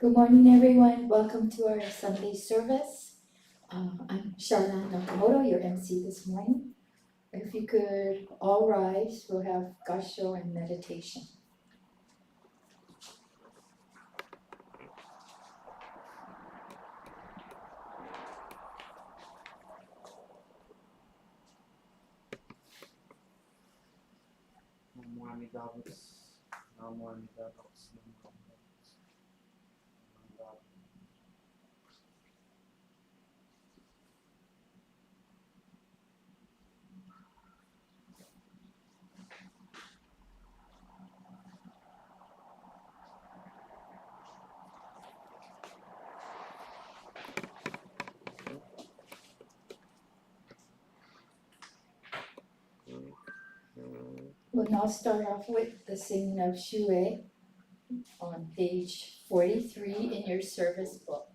Good morning, everyone. Welcome to our Sunday service. I'm Sharla Nakamoto, your MC this morning. If you could all rise, we'll have Gassho and meditation. We'll now start off with the singing of SHUE on page 43 in your service book.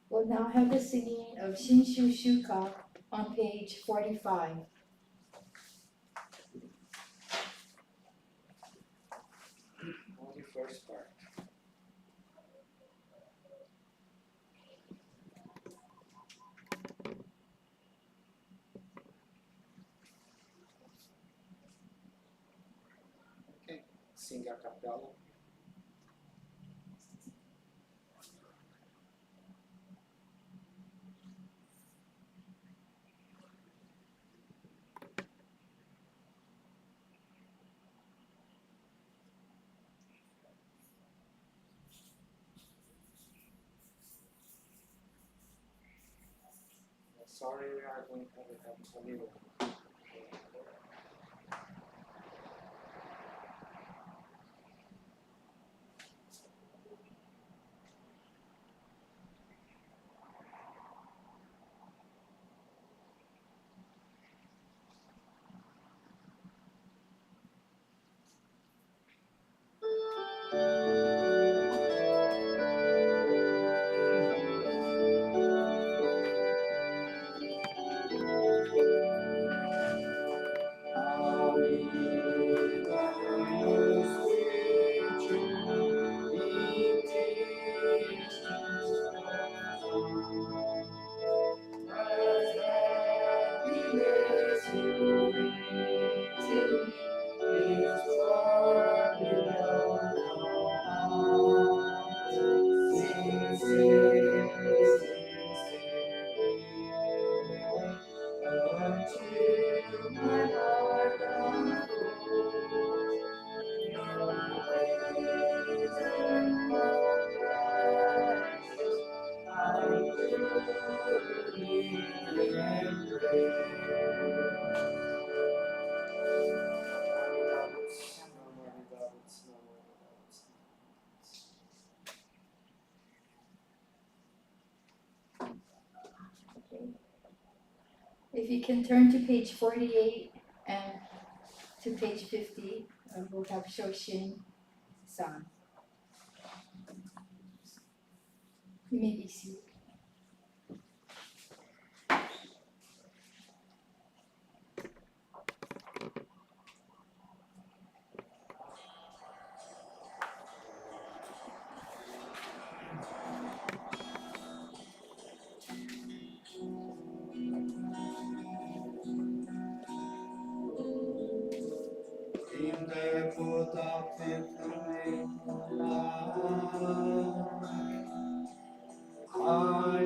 We'll now have the singing of Shinshu Shuka on page 45. Only first part. Okay, sing a cappella. Sorry, we are going to have a little. If you can turn to page 48 and to page 50, we'll have SHOSHINSAN. You may be seated.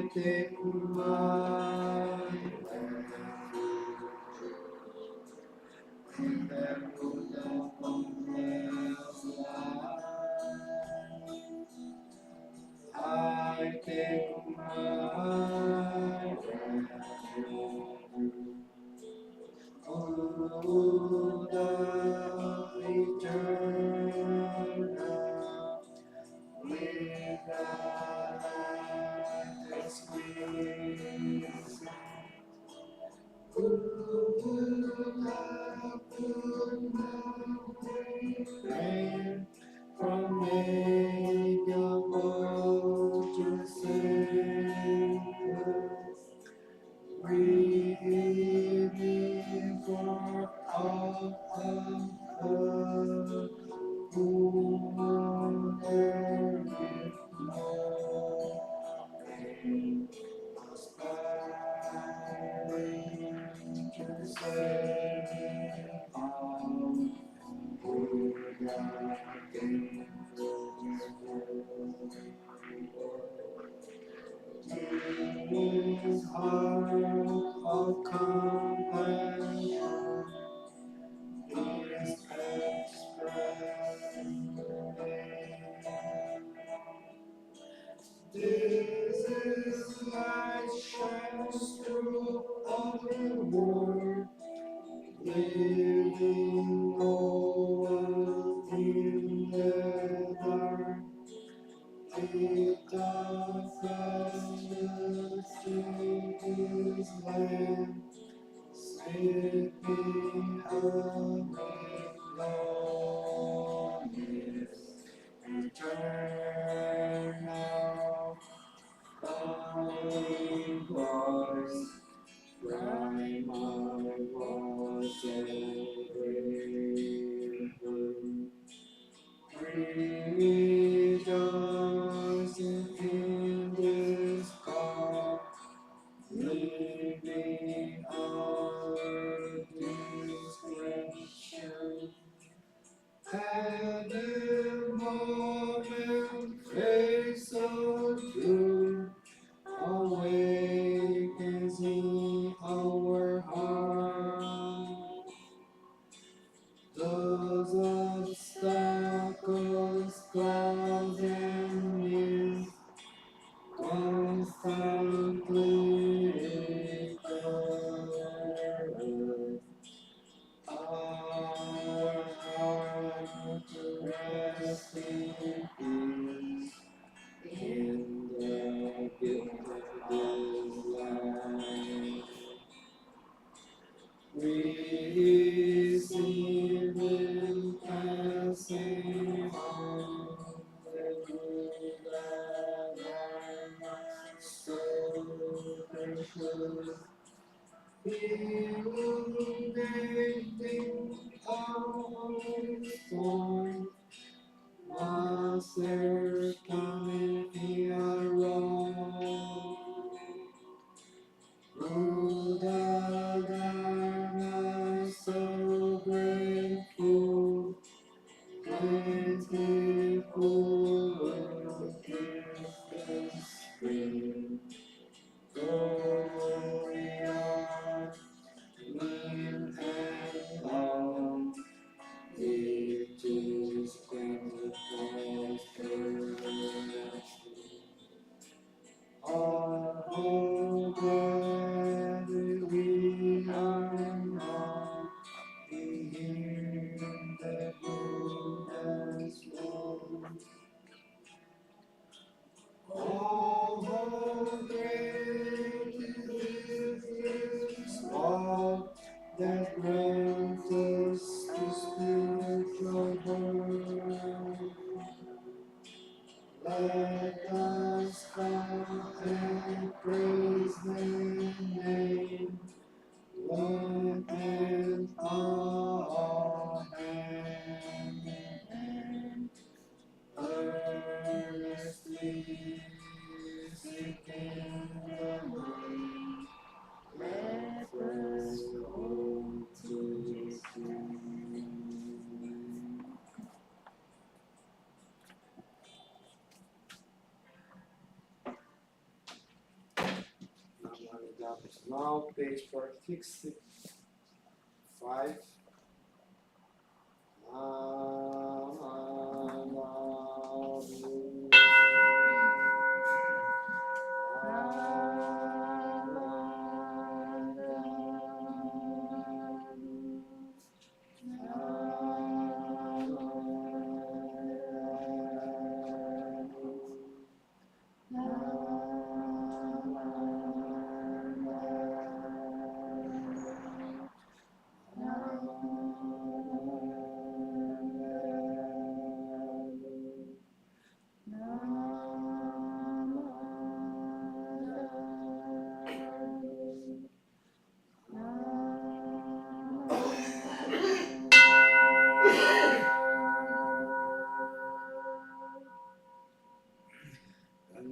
take my refuge in the root of boundless light. I take my refuge. Oh, the eternal with the light exquisite. Who would have put my rain from your boat to save? Breathing for all of her who wonder if knowing aspiring to save all who nothing His heart of compassion is expressed. This is light shines through all the world, leaving no one in the dark. It does his land, sleeping amid loneliness. Return now, calling voice, cry my voice and breathe. Rejoicing in this call, living our discretion. At the moment, face so true, awakens in our heart. Those obstacles, clouds and mist constantly cover our heart to rest in peace in the gift of this life. Receiving, passing on the Buddha Dharma, so precious, illuminating our storm. Masters coming here wrong. Buddha Dharma, so grateful, plentiful gift and strength. Glory on, mean and long, it is Pentecost perfection. Oh, glad we are not in the Buddha's womb. Oh, great is this law that grants us the spiritual birth. Let us come and praise the name, one and all, and earnestly seeking the way. Let us go to His throne. Now page 465.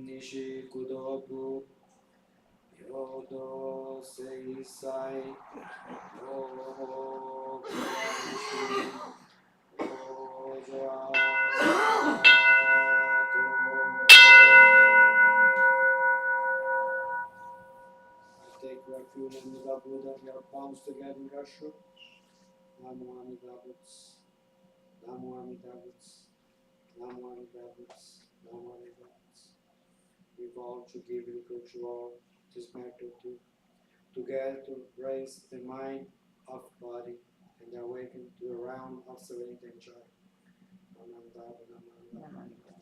Nishi kudoku yodo seisai yoho kuanishi oja Take refuge in the Buddha, your palms together in Gassho. Namo Amida Butsu, Namo Amida Butsu, Namo Amida Butsu, Namo Amida Butsu. We vow to give equal to all this matter together to raise the mind of body and awaken to the realm of serenity and joy. Namandava, Namandava, Namandava.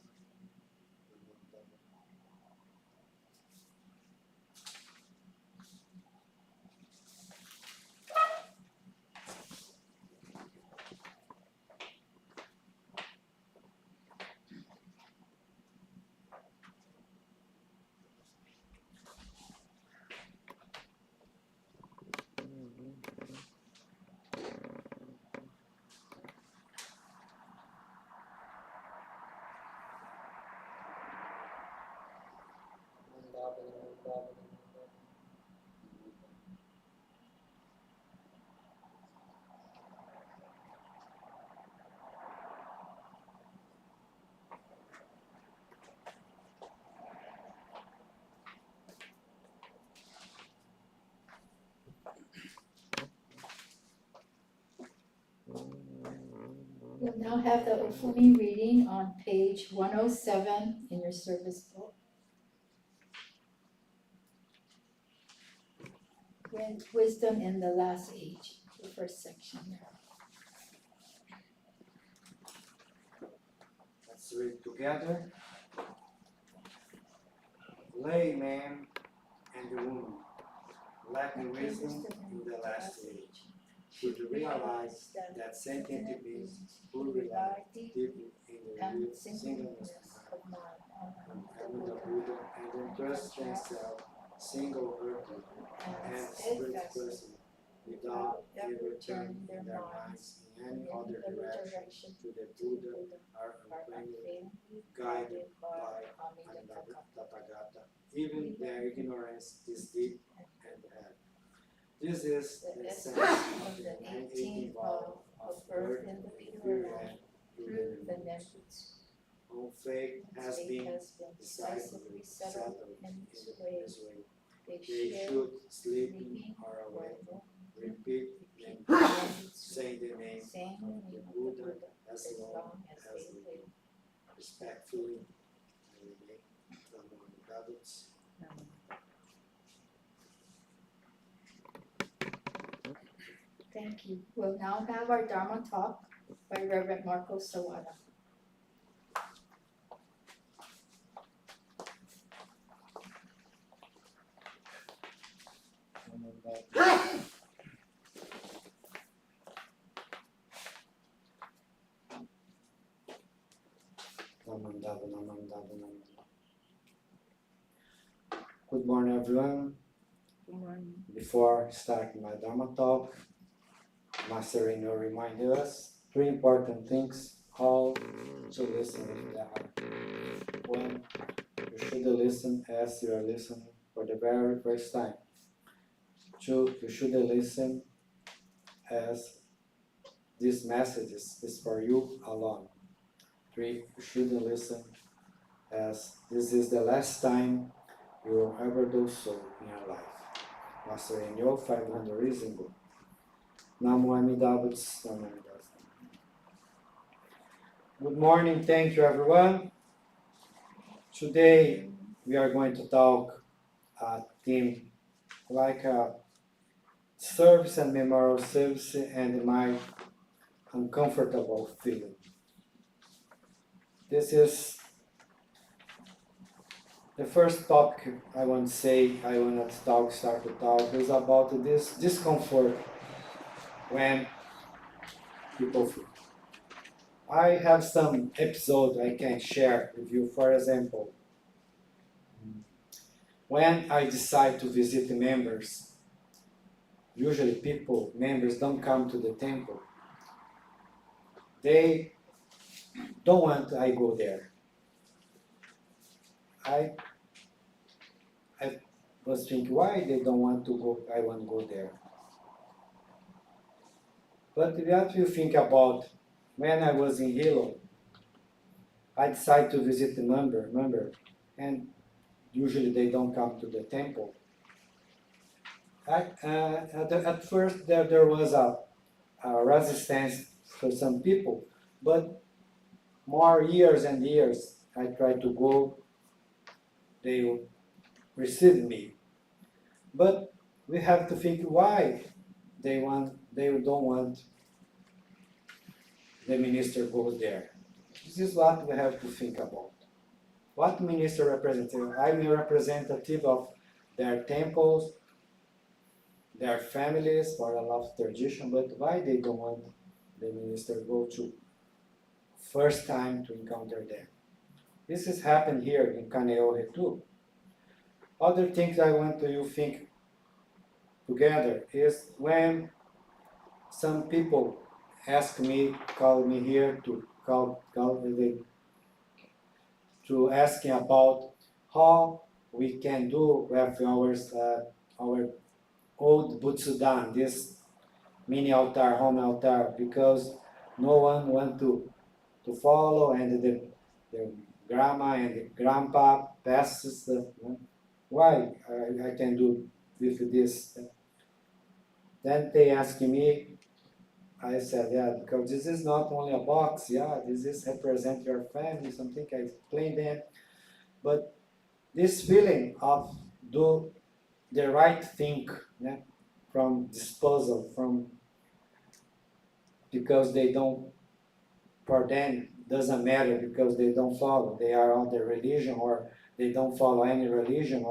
We'll now have the Ofumi reading on page 107 in your service book. Wisdom in the Last Age, the first section there. Let's read together. Layman and the woman, lacking wisdom in the last age, should realize that sentient beings who rely deeply in the real singleness of mind and the Buddha and entrust themselves single-heartedly and steadfastly without ever turning their minds in any other direction to the Buddha are unfailing, guided by Tathagata. Even their ignorance is deep and heavy. This is the essence of the 18th vow of birth in the pure land through the Nembutsu. All faith has been decisively settled in this way. They should, sleeping or awake, repeat Nembutsu, saying the name of the Buddha as long as they live. Respectfully, I remain Namo Amida Butsu. Thank you. We'll now have our Dharma talk by Reverend Marco Sawada. Good morning, everyone. Good morning. Before starting my Dharma talk, Master Reno reminded us three important things, all to listen with the heart. One, you should listen as you are listening for the very first time. Two, you should listen as this message is for you alone. Three, you should listen as this is the last time you will ever do so in your life. Master Enyo, 500 years ago. Namo Amida Butsu, Namo Amida Butsu. Good morning, thank you everyone. Today we are going to talk a theme like service and memorial service and my uncomfortable feeling. This is the first topic I want to say, I want to start to talk is about this discomfort when people feel. I have some episode I can share with you. For example, when I decide to visit the members, usually members don't come to the temple. They don't want I go there. I was thinking why they don't want to go, I want to go there. But you have to think about when I was in Hilo, I decided to visit the member, and usually they don't come to the temple. At first there was a resistance for some people, but more years and years I tried to go, they received me. But we have to think why they don't want the minister goes there. This is what we have to think about. What minister representative? I'm a representative of their temples, their families, for a lot of tradition, but why they don't want the minister go to first time to encounter them? This has happened here in Kaneohe too. Other things I want you think together is when some people ask me, call me here to asking about how we can do with our old Butsudan, this mini altar, home altar, because no one want to follow, and the grandma and the grandpa passes the, why I can do with this. Then they ask me, I said, yeah, because this is not only a box, yeah, this is represent your family, something I explained them. But this feeling of do the right thing, yeah, from disposal, because they don't, for them, doesn't matter because they don't follow, they are on the religion or they don't follow any religion,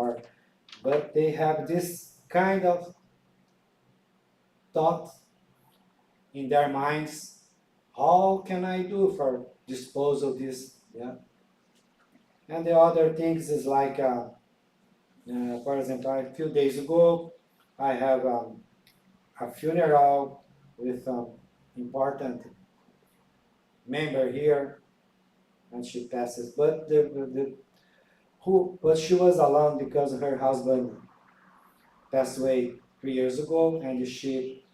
but they have this kind of thought in their minds, how can I do for dispose of this, yeah? And the other things is like, for example, a few days ago, I have a funeral with important member here, and she passes. But but she was alone because her husband passed away 3 years ago, and she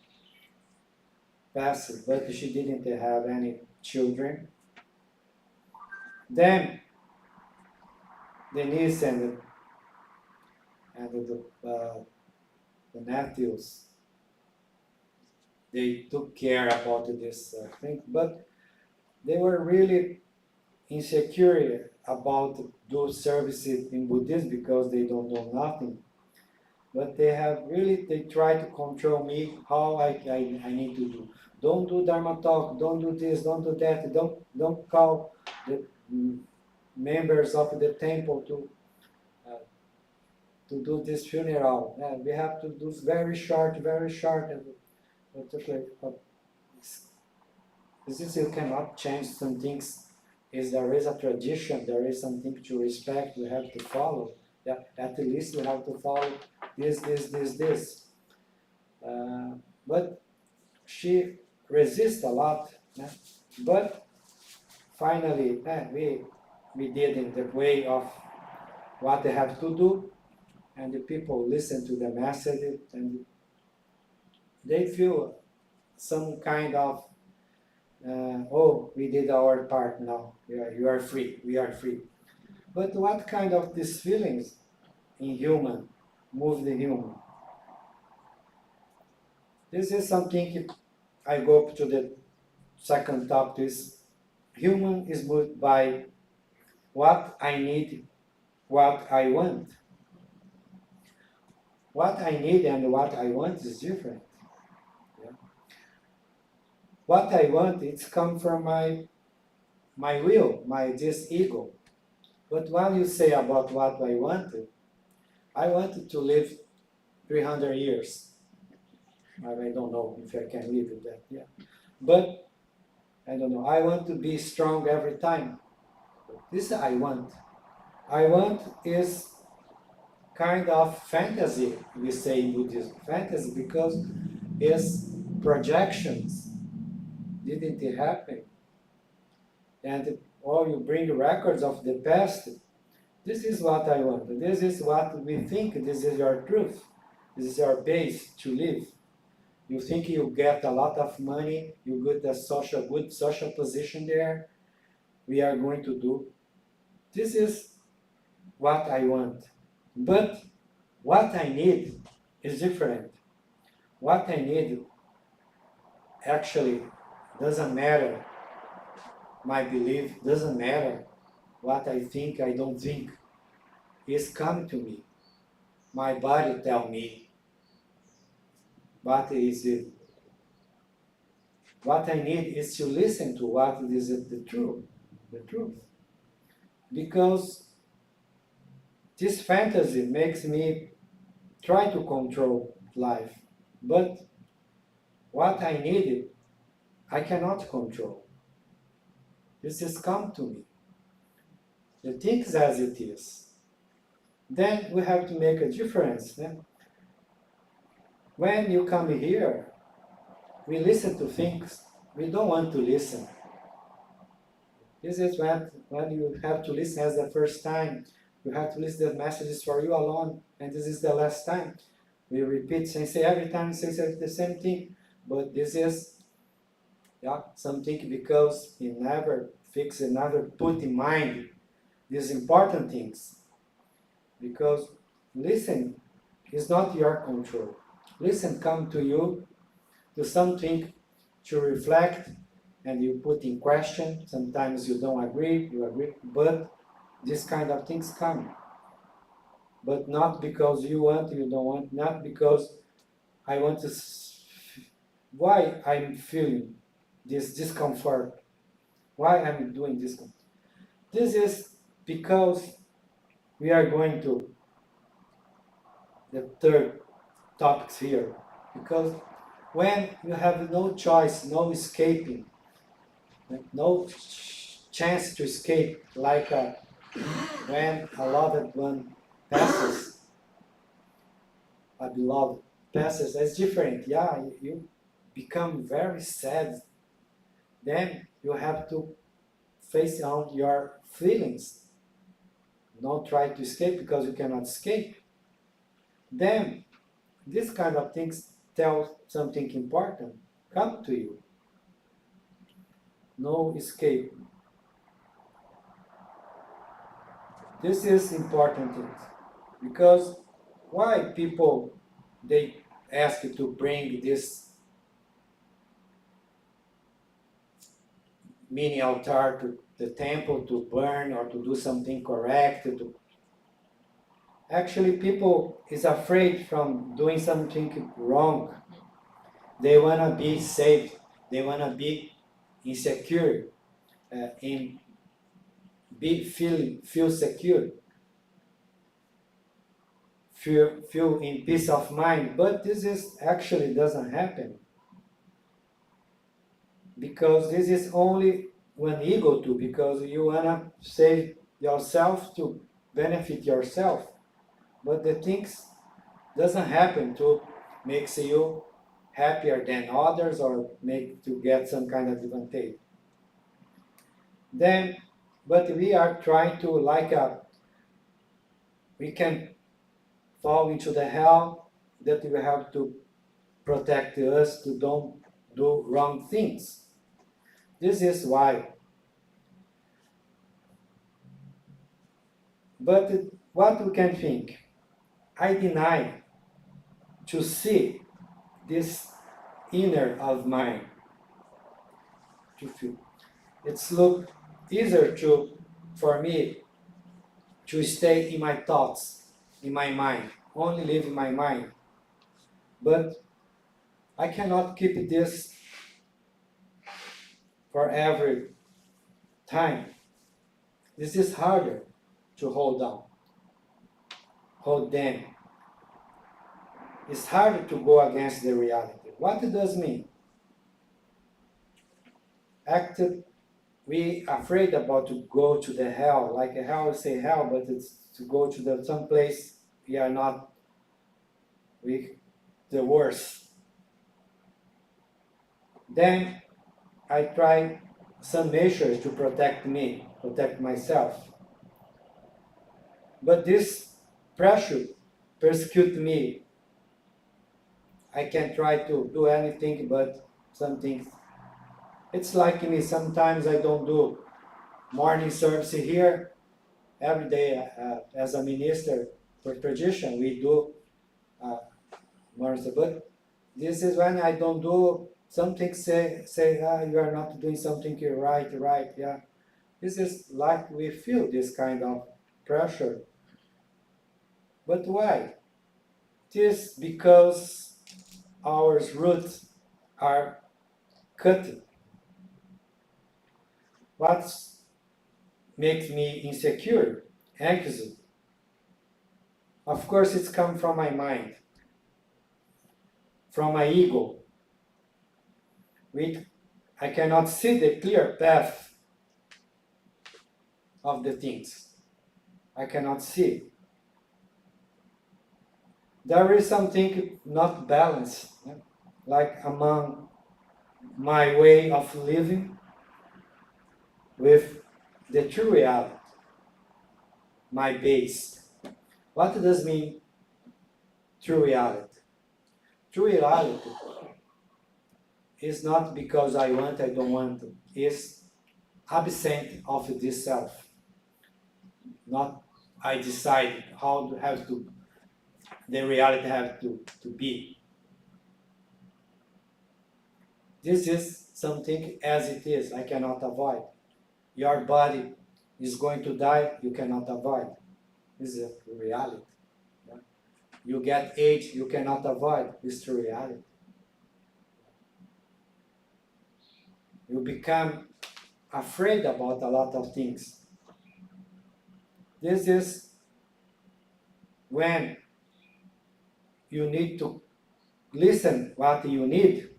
passed, but she didn't have any children. Then the niece and the nephews, they took care about this thing, but they were really insecure about those services in Buddhism because they don't know nothing. But they try to control me how I need to do. Don't do Dharma talk, don't do this, don't do that, don't call the members of the temple to do this funeral. We have to do very short, and this is, you cannot change some things. There is a tradition, there is something to respect, we have to follow. Yeah, at least we have to follow this. But she resists a lot. Yeah? But finally, we did in the way of what they have to do, and the people listen to the message, and they feel some kind of, we did our part now, you are free, we are free. But what kind of these feelings in human, move the human? This is something I go up to the second topic is human is moved by what I need, what I want. What I need and what I want is different. Yeah. What I want, it's come from my will, this ego. But when you say about what I wanted to live 300 years. I don't know if I can live with that, yeah. But, I don't know, I want to be strong every time. This I want. I want is kind of fantasy, we say in Buddhism. Fantasy because it's projections. Didn't it happen? And or you bring records of the past. This is what I want. This is what we think. This is your truth. This is your base to live. You think you get a lot of money, you get a good social position there. We are going to do. This is what I want. But what I need is different. What I need actually doesn't matter. My belief doesn't matter. What I think, I don't think. It's come to me. My body tell me. What is it? What I need is to listen to what is the truth. The truth. Because this fantasy makes me try to control life. But what I needed, I cannot control. This has come to me. The things as it is. Then we have to make a difference. When you come here, we listen to things we don't want to listen. This is when you have to listen as the first time. You have to listen to the messages for you alone, and this is the last time. We repeat Sensei every time, Sensei the same thing, but this is something because he never fix and never put in mind these important things. Because listen is not your control. Listen come to you to something to reflect, and you put in question. Sometimes you don't agree, you agree, but these kind of things come. But not because you want, you don't want, not because I want to, why I'm feeling this discomfort, why I'm doing this. This is because we are going to the third topics here. Because when you have no choice, no escaping, no chance to escape, like when a loved one passes, a beloved passes, it's different. Yeah, you become very sad. Then you have to face on your feelings. Don't try to escape because you cannot escape. Then this kind of things tell something important. Come to you. No escape. This is important things. Because why people, they ask you to bring this mini altar to the temple to burn or to do something correct. Actually, people is afraid from doing something wrong. They want to be safe. They want to be insecure, feel secure, feel in peace of mind. But this is actually doesn't happen, because this is only one ego too. Because you wanna save yourself to benefit yourself, but the things doesn't happen to makes you happier than others or make to get some kind of advantage. Then, but we are trying to we can fall into the hell that we have to protect us to don't do wrong things. This is why. But what we can think? I deny to see this inner of mine to feel. It's look easier for me to stay in my thoughts, in my mind, only live in my mind. But I cannot keep this for every time. This is harder to hold them. It's harder to go against the reality. What it does mean? We afraid about to go to the hell, like hell, we say hell, but it's to go to some place we are not, the worst. Then I try some measures to protect me, protect myself. But this pressure persecute me. I can try to do anything, but some things. It's like me, sometimes I don't do morning service here. Every day as a minister for tradition, we do morning service. But this is when I don't do something, say you are not doing something right, yeah. This is like we feel this kind of pressure. But why? It is because our roots are cut. What makes me insecure, anxious? Of course, it's come from my mind, from my ego. I cannot see the clear path of the things. I cannot see. There is something not balanced, like among my way of living with the true reality, my base. What does mean true reality? True reality is not because I want, I don't want, it's absent of this self. Not I decide how to have to, the reality have to be. This is something as it is, I cannot avoid. Your body is going to die, you cannot avoid. This is a reality. Yeah? You get age, you cannot avoid. This is the reality. You become afraid about a lot of things. This is when you need to listen what you need,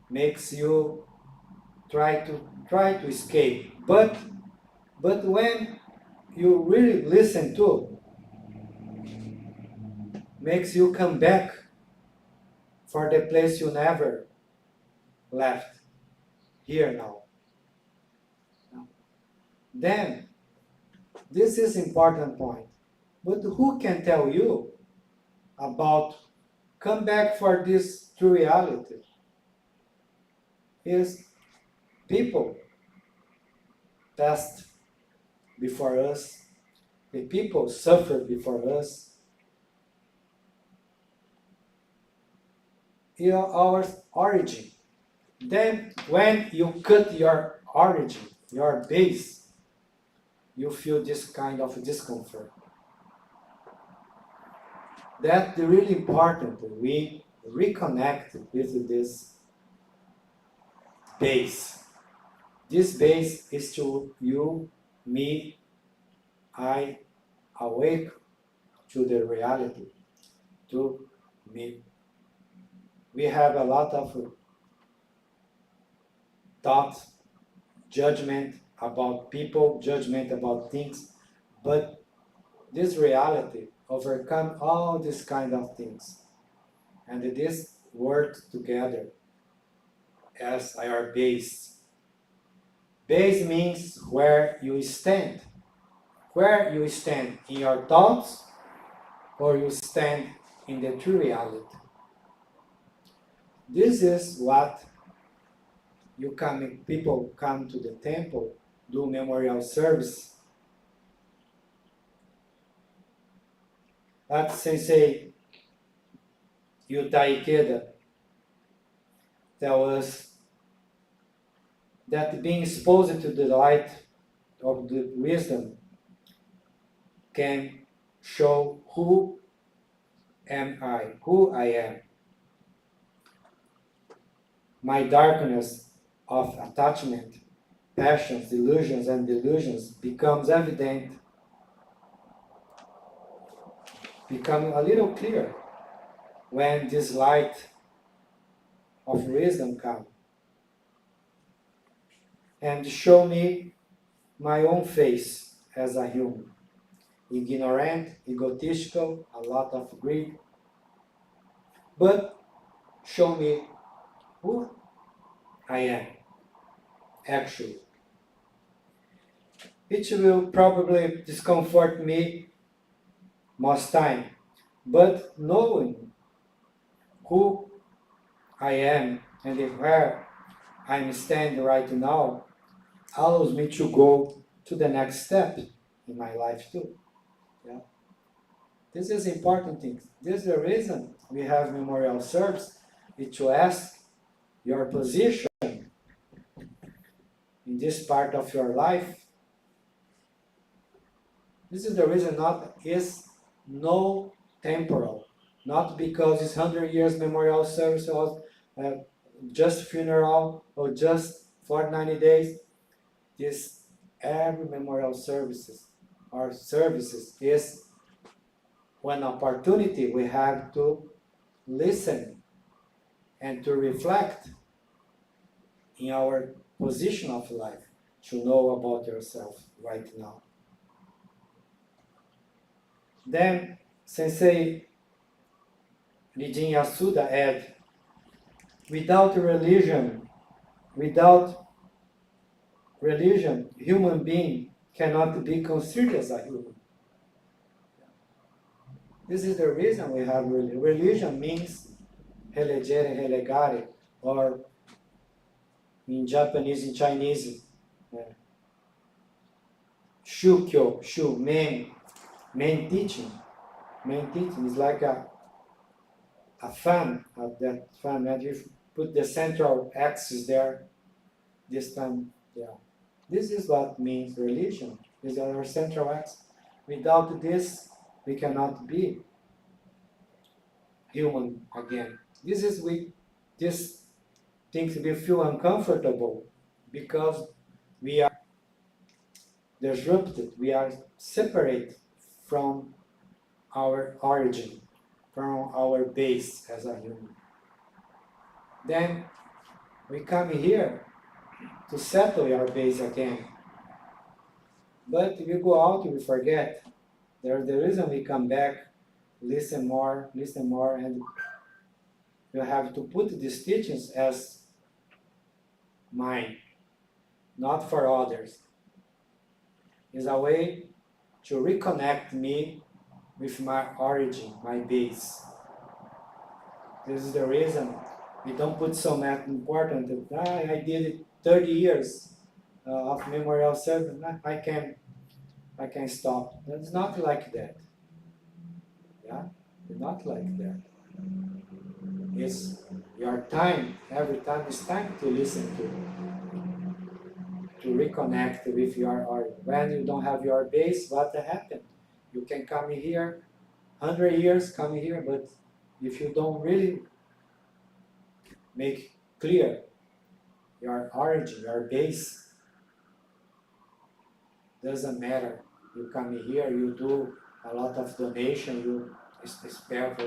makes you try to escape. But when you really listen to, makes you come back for the place you never left, here now. Then, this is important point. But who can tell you about come back for this true reality? Is people passed before us, the people suffered before us. Our origin. Then when you cut your origin, your base, you feel this kind of discomfort. That's really important. We reconnect with this base. This base is to you, me, I awake to the reality, to me. We have a lot of thought, judgment about people, judgment about things, but this reality overcome all these kind of things. And this work together as our base. Base means where you stand. Where you stand in your thoughts or you stand in the true reality. This is what people come to the temple, do memorial service. That Sensei Yuta Ikeda tell us that being exposed to the light of the wisdom can show who am I, who I am. My darkness of attachment, passions, illusions, and delusions becomes evident, become a little clear when this light of wisdom comes and show me my own face as a human. Ignorant, egotistical, a lot of greed, but show me who I am, actually. It will probably discomfort me most time, but knowing who I am and where I'm standing right now allows me to go to the next step in my life too. Yeah. This is important thing. This is the reason we have memorial service, is to ask your position in this part of your life. This is the reason not is no temporal, not because it's 100 years memorial service or just funeral or just for 90 days. This every memorial services or services is one opportunity we have to listen and to reflect in our position of life, to know about yourself right now. Then Sensei Rijin Yasuda add, without religion, human being cannot be considered as a human. This is the reason we have religion. Religion means relegere, relegare, or in Japanese, in Chinese, shukyo, shu, main teaching. Main teaching is like a fan of that fan, and you put the central axis there, this time, yeah. This is what means religion, is our central axis. Without this, we cannot be human again. This things we feel uncomfortable because we are disrupted, we are separate from our origin, from our base as a human. Then we come here to settle our base again. But if we go out, we forget. There's the reason we come back, listen more, and you have to put these teachings as mine, not for others. It's a way to reconnect me with my origin, my base. This is the reason we don't put so much important. I did it 30 years of memorial service. I can stop. It's not like that. Yeah, it's not like that. It's your time. Every time it's time to listen to reconnect with your origin. When you don't have your base, what happened? You can come here, 100 years come here, but if you don't really make clear your origin, your base, doesn't matter. You come here, you do a lot of donation, you spare,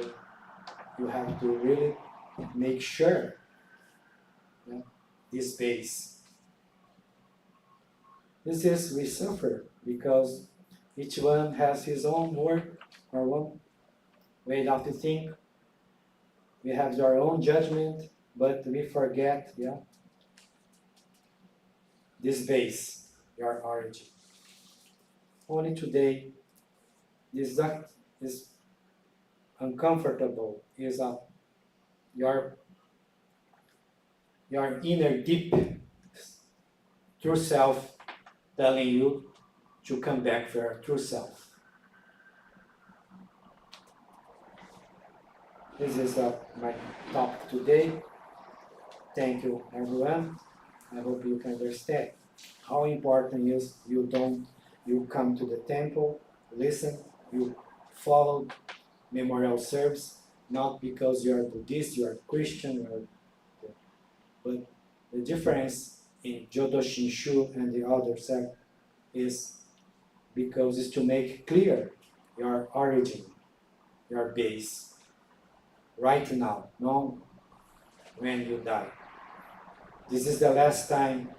you have to really make sure this base. This is, we suffer because each one has his own work or one way of to think. We have our own judgment, but we forget, this base, your origin. Only today, this is uncomfortable, is your inner deep true self telling you to come back to your true self. This is my topic today. Thank you, everyone. I hope you can understand how important is you come to the temple, listen, you follow memorial service, not because you are Buddhist, you are Christian, but the difference in Jodo Shinshu and the other sect is because it's to make clear your origin, your base, right now, not when you die. This is the last time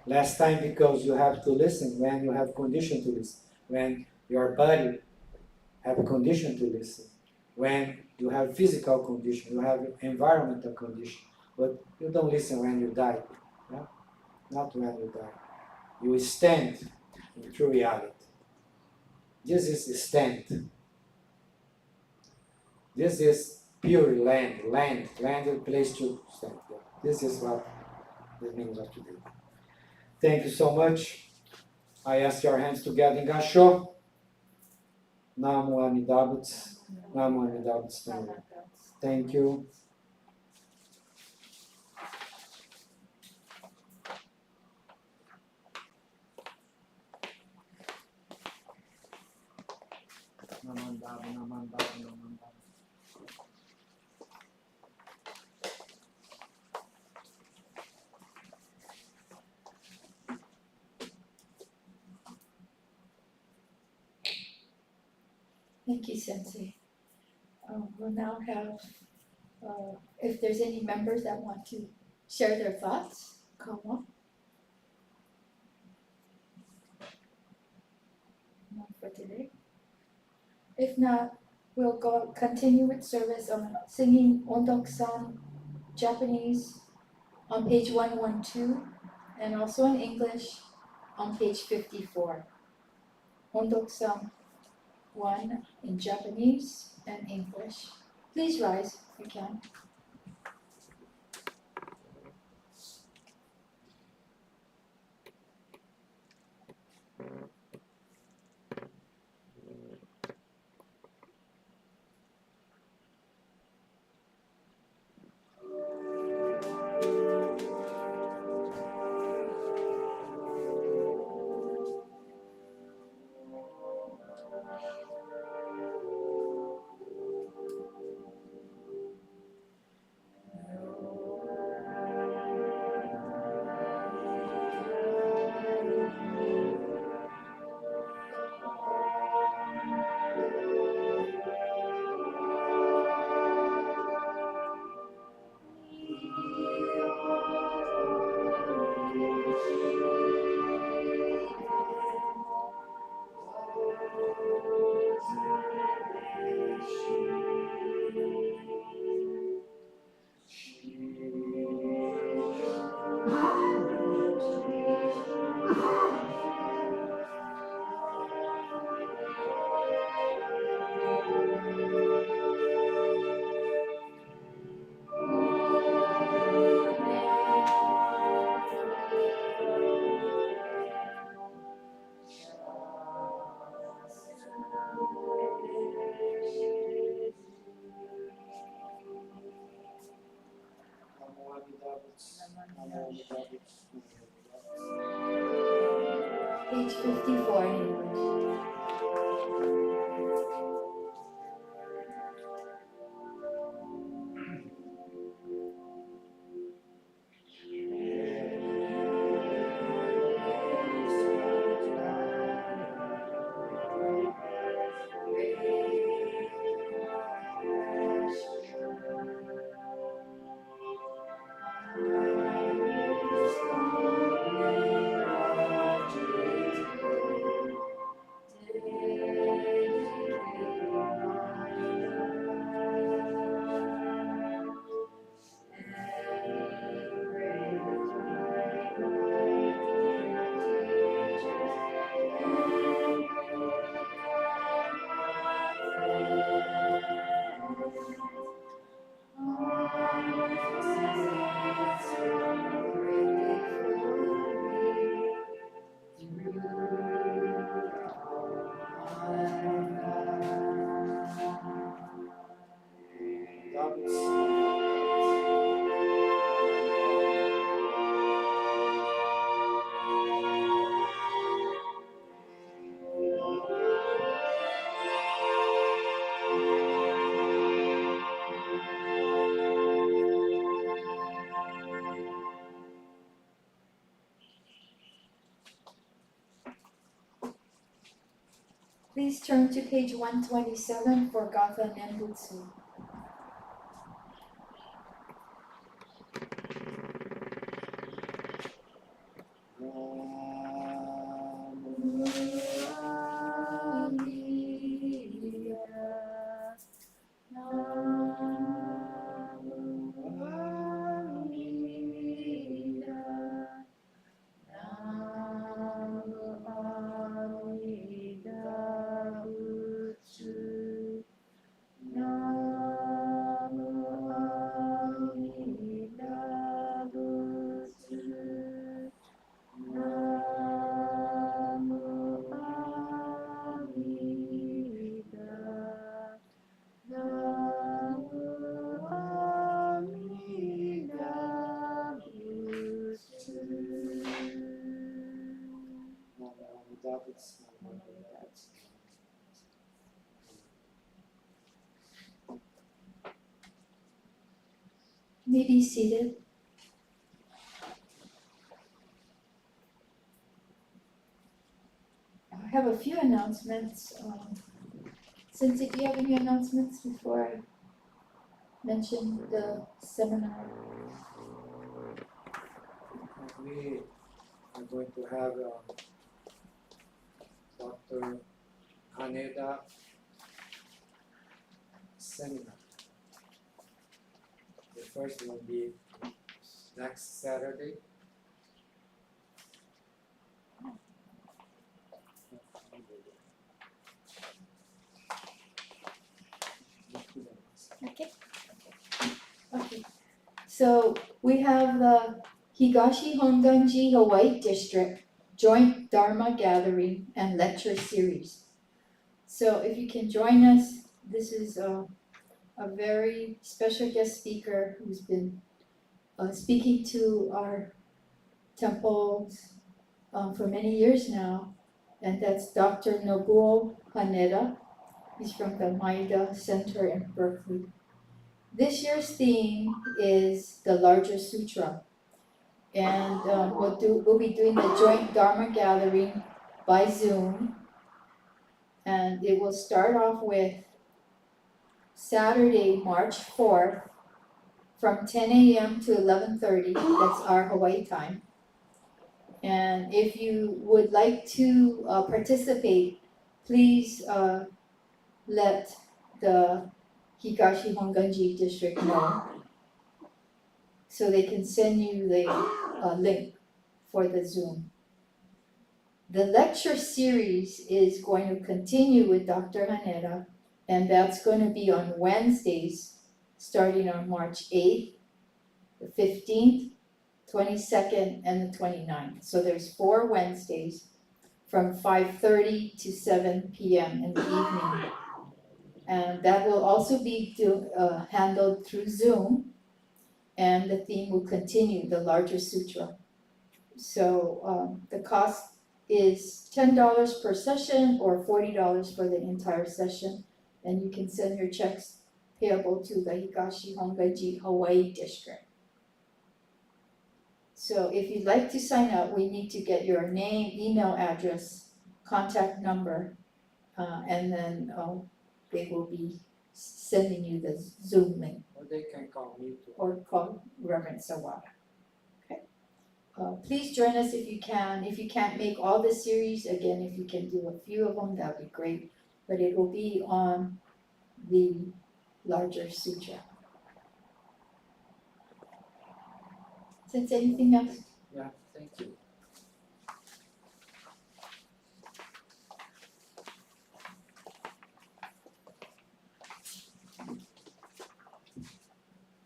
because you have to listen when you have condition to listen, when your body have condition to listen, when you have physical condition, you have environmental condition, but you don't listen when you die, yeah? Not when you die. You stand in true reality. This is stand. This is pure land is place to stand. This is what it means of today. Thank you so much. I ask your hands together in Gassho. Namo Amida Butsu. Namo Amida Butsu. Thank you. Namandaba. Thank you, Sensei. We'll now have, if there's any members that want to share their thoughts, come on. Not for today. If not, we'll continue with service on singing Ondokusan Japanese on page 112 and also in English on page 54. Ondokusan 1 in Japanese and English. Please rise if you can. Page 54 in English. Please turn to page 127 for Gatha Nenbutsu. May be seated. I have a few announcements. Cynthia, do you have any announcements before I mention the seminar? We are going to have Dr. Haneda seminar. The first will be next Saturday. Okay. So we have the Higashi Hongwanji Hawaii District Joint Dharma Gathering and Lecture Series. So if you can join us, this is a very special guest speaker who's been speaking to our temples for many years now, and that's Dr. Nobuo Haneda. He's from the Maeda Center in Berkeley. This year's theme is the Larger Sutra, and we'll be doing the joint Dharma gathering by Zoom, and it will start off with Saturday, March 4th, from 10 a.m. to 11:30. That's our Hawaii time. And if you would like to participate, please let the Higashi Hongwanji district know so they can send you the link for the Zoom. The lecture series is going to continue with Dr. Haneda, and that's going to be on Wednesdays starting on March 8th, the 15th, 22nd, and the 29th. So there's 4 Wednesdays from 5:30 to 7 p.m. in the evening. And that will also be handled through Zoom, and the theme will continue, the Larger Sutra. So the cost is $10 per session or $40 for the entire session, and you can send your checks payable to the Higashi Hongwanji Hawaii District. So if you'd like to sign up, we need to get your name, email address, contact number, and then they will be sending you the Zoom link, Or they can call me too. or call Reverend Sawada. Okay. Please join us if you can. If you can't make all the series, again, if you can do a few of them, that'd be great. But it will be on the Larger Sutra. Since anything else? Yeah, thank you.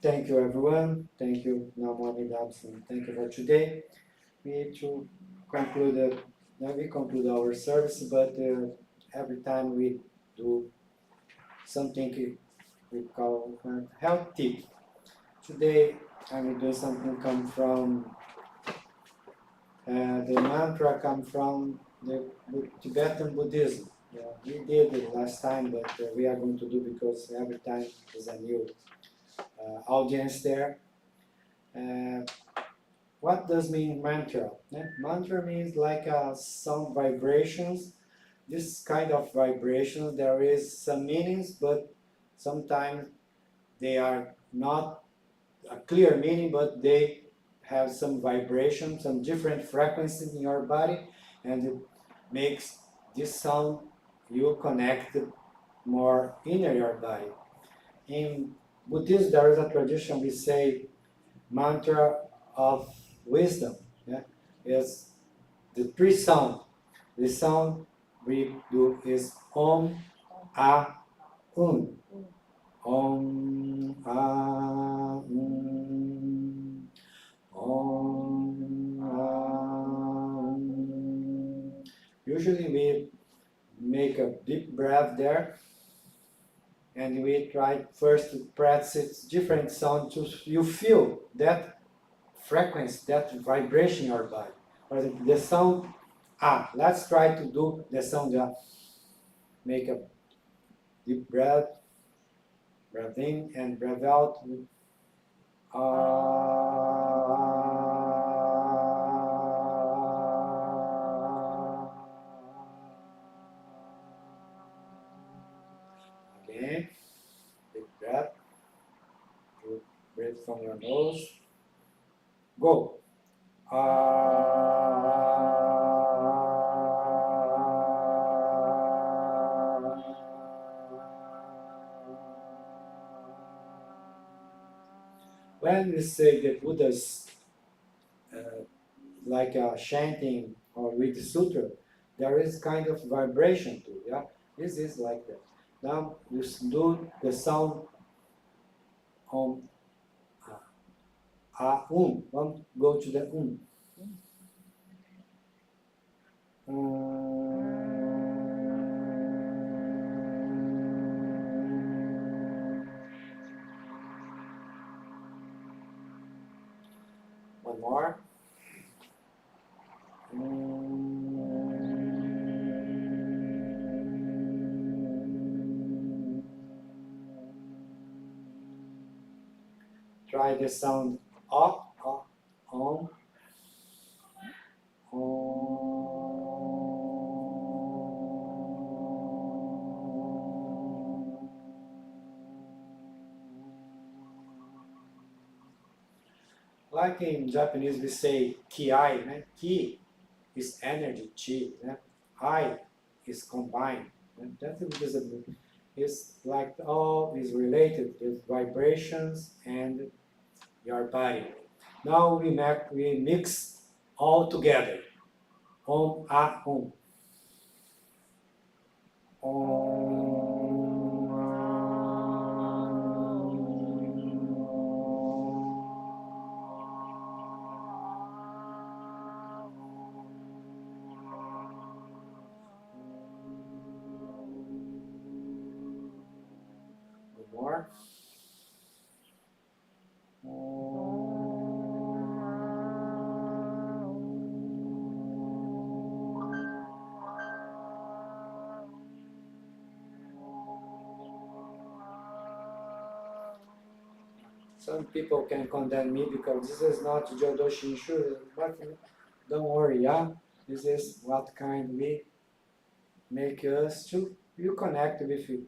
Thank you, everyone. Thank you, Namani Dabson. Thank you for today. We conclude our service, but every time we do something we call health tip. Today I will do something come from the mantra come from the Tibetan Buddhism. We did it last time, but we are going to do because every time is a new audience there. What does mean mantra? Mantra means like sound vibrations this kind of vibration, there is some meanings, but sometimes they are not a clear meaning, but they have some vibration, some different frequencies in your body, and it makes this sound you connect more in your body. In Buddhism, there is a tradition we say mantra of wisdom. Yeah? Is the three sound. The sound we do is Om, A, Um. Om, A, Om, A, Usually we make a deep breath there, and we try first to practice different sound to you feel that frequency, that vibration in your body. For example, the sound A. Let's try to do the sound A. Make a deep breath in and breath out. Again, deep breath. Breathe from your nose. Go. When we say the Buddha's like chanting or with the sutra, there is kind of vibration too. Yeah, this is like that. Now you do the sound on Don't go to the One more. Try the sound up, on, Like in Japanese, we say ki-ai. Né? Ki is energy, chi. Né? I is combined. That's invisible. It's like all is related with vibrations and your body. Now we mix all together. Om, a, Om. One more. Some people can condemn me because this is not Jodo Shinshu, but don't worry, yeah? This is what kind we make us to you connect with you.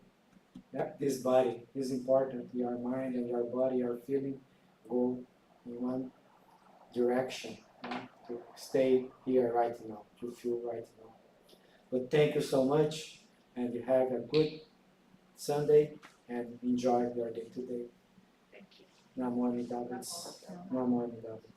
Yeah? This body is important. Your mind and your body, your feeling go in one direction, yeah? To stay here right now, to feel right now. But thank you so much, and you have a good Sunday and enjoy your day today. Thank you. Namo Amida Butsu. Namo Amida Butsu.